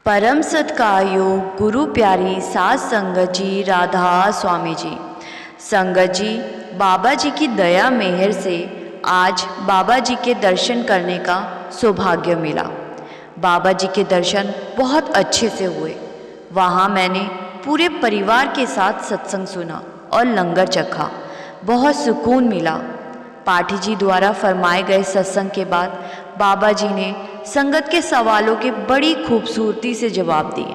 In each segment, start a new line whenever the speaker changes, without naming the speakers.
परम सत्कायो गुरु प्यारी सास संगत जी राधा स्वामी जी। संगत जी, बाबा जी की दया मेहर से आज बाबा जी के दर्शन करने का सौभाग्य मिला। बाबा जी के दर्शन बहुत अच्छे से हुए। वहाँ मैंने पूरे परिवार के साथ सत्संग सुना और लंगर चखा। बहुत सुकून मिला। पाठी जी द्वारा फरमाए गए सत्संग के बाद बाबा जी ने संगत के सवालों के बड़ी खूबसूरती से जवाब दिए।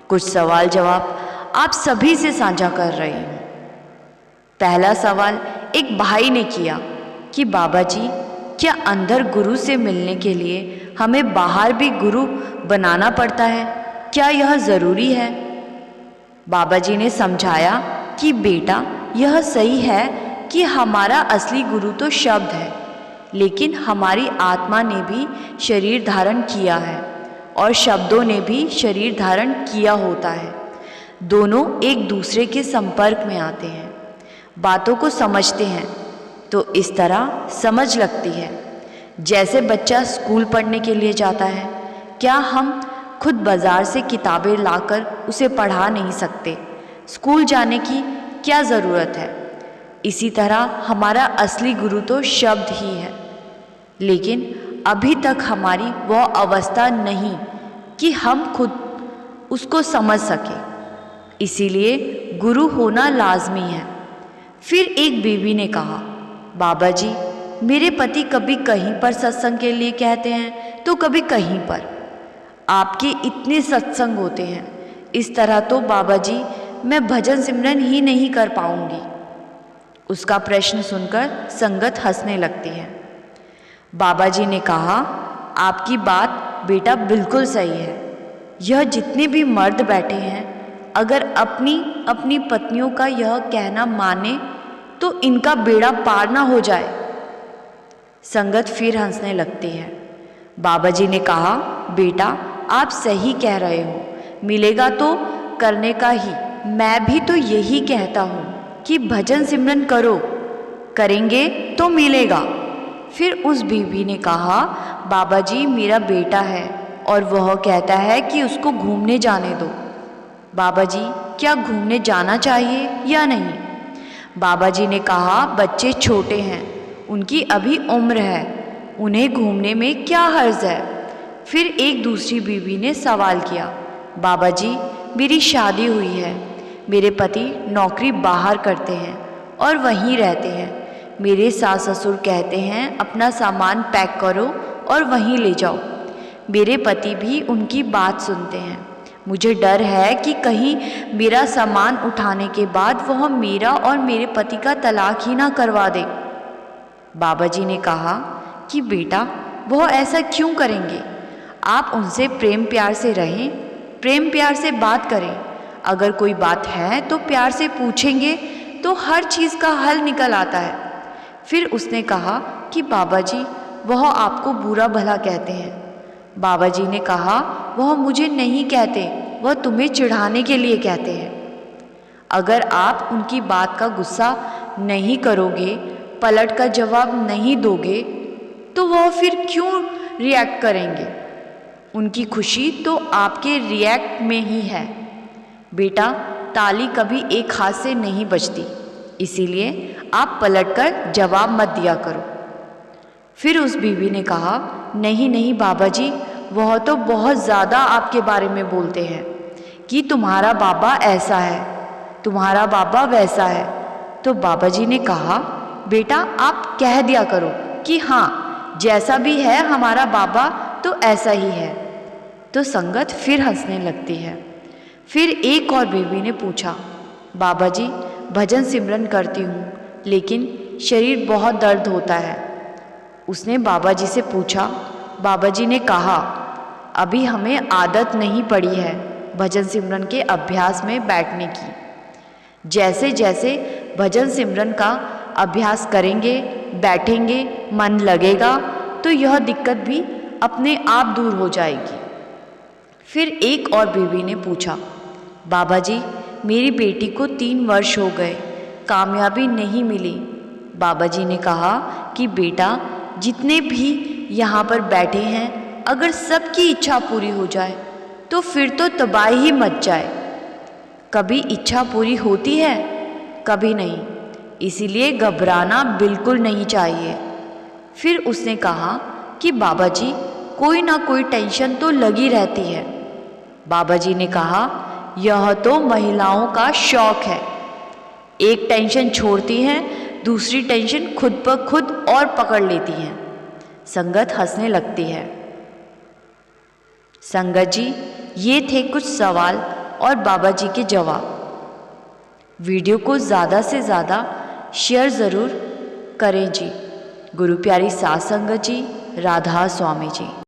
कुछ सवाल जवाब आप सभी से साझा कर रही हूँ। पहला सवाल एक भाई ने किया कि बाबा जी, क्या अंदर गुरु से मिलने के लिए हमें बाहर भी गुरु बनाना पड़ता है? क्या यह ज़रूरी है? बाबा जी ने समझाया कि बेटा, यह सही है कि हमारा असली गुरु तो शब्द है, लेकिन हमारी आत्मा ने भी शरीर धारण किया है और शब्दों ने भी शरीर धारण किया होता है। दोनों एक दूसरे के संपर्क में आते हैं, बातों को समझते हैं तो इस तरह समझ लगती है। जैसे बच्चा स्कूल पढ़ने के लिए जाता है, क्या हम खुद बाज़ार से किताबें लाकर उसे पढ़ा नहीं सकते? स्कूल जाने की क्या ज़रूरत है? इसी तरह हमारा असली गुरु तो शब्द ही है, लेकिन अभी तक हमारी वह अवस्था नहीं कि हम खुद उसको समझ सकें। इसीलिए गुरु होना लाजमी है। फिर एक बीवी ने कहा, बाबा जी, मेरे पति कभी कहीं पर सत्संग के लिए कहते हैं तो कभी कहीं पर। आपके इतने सत्संग होते हैं, इस तरह तो बाबा जी मैं भजन सिमरन ही नहीं कर पाऊंगी। उसका प्रश्न सुनकर संगत हंसने लगती है। बाबा जी ने कहा, आपकी बात बेटा बिल्कुल सही है। यह जितने भी मर्द बैठे हैं, अगर अपनी अपनी पत्नियों का यह कहना माने तो इनका बेड़ा पार ना हो जाए। संगत फिर हंसने लगती है। बाबा जी ने कहा, बेटा आप सही कह रहे हो, मिलेगा तो करने का ही। मैं भी तो यही कहता हूँ कि भजन सिमरन करो, करेंगे तो मिलेगा। फिर उस बीवी ने कहा, बाबा जी मेरा बेटा है और वह कहता है कि उसको घूमने जाने दो। बाबा जी, क्या घूमने जाना चाहिए या नहीं? बाबा जी ने कहा, बच्चे छोटे हैं, उनकी अभी उम्र है, उन्हें घूमने में क्या हर्ज है? फिर एक दूसरी बीवी ने सवाल किया, बाबा जी मेरी शादी हुई है, मेरे पति नौकरी बाहर करते हैं और वहीं रहते हैं। मेरे सास ससुर कहते हैं अपना सामान पैक करो और वहीं ले जाओ। मेरे पति भी उनकी बात सुनते हैं। मुझे डर है कि कहीं मेरा सामान उठाने के बाद वह मेरा और मेरे पति का तलाक ही ना करवा दे। बाबा जी ने कहा कि बेटा वह ऐसा क्यों करेंगे? आप उनसे प्रेम प्यार से रहें, प्रेम प्यार से बात करें। अगर कोई बात है तो प्यार से पूछेंगे तो हर चीज़ का हल निकल आता है। फिर उसने कहा कि बाबा जी वह आपको बुरा भला कहते हैं। बाबा जी ने कहा, वह मुझे नहीं कहते, वह तुम्हें चिढ़ाने के लिए कहते हैं। अगर आप उनकी बात का गुस्सा नहीं करोगे, पलट का जवाब नहीं दोगे, तो वह फिर क्यों रिएक्ट करेंगे? उनकी खुशी तो आपके रिएक्ट में ही है। बेटा, ताली कभी एक हाथ से नहीं बजती, इसीलिए आप पलटकर जवाब मत दिया करो। फिर उस बीवी ने कहा, नहीं नहीं बाबा जी, वह तो बहुत ज़्यादा आपके बारे में बोलते हैं कि तुम्हारा बाबा ऐसा है, तुम्हारा बाबा वैसा है। तो बाबा जी ने कहा, बेटा आप कह दिया करो कि हाँ, जैसा भी है हमारा बाबा तो ऐसा ही है। तो संगत फिर हंसने लगती है। फिर एक और बीवी ने पूछा, बाबा जी भजन सिमरन करती हूँ, लेकिन शरीर बहुत दर्द होता है। उसने बाबा जी से पूछा। बाबा जी ने कहा, अभी हमें आदत नहीं पड़ी है भजन सिमरन के अभ्यास में बैठने की। जैसे जैसे भजन सिमरन का अभ्यास करेंगे, बैठेंगे, मन लगेगा तो यह दिक्कत भी अपने आप दूर हो जाएगी। फिर एक और बीवी ने पूछा, बाबा जी मेरी बेटी को 3 वर्ष हो गए, कामयाबी नहीं मिली। बाबा जी ने कहा कि बेटा, जितने भी यहाँ पर बैठे हैं, अगर सबकी इच्छा पूरी हो जाए तो फिर तो तबाही ही मच जाए। कभी इच्छा पूरी होती है, कभी नहीं, इसीलिए घबराना बिल्कुल नहीं चाहिए। फिर उसने कहा कि बाबा जी, कोई ना कोई टेंशन तो लगी रहती है। बाबा जी ने कहा, यह तो महिलाओं का शौक है। एक टेंशन छोड़ती हैं, दूसरी टेंशन खुद ब खुद और पकड़ लेती हैं। संगत हंसने लगती है। संगत जी, ये थे कुछ सवाल और बाबा जी के जवाब। वीडियो को ज़्यादा से ज़्यादा शेयर ज़रूर करें जी। गुरु प्यारी सात संगत जी, राधा स्वामी जी।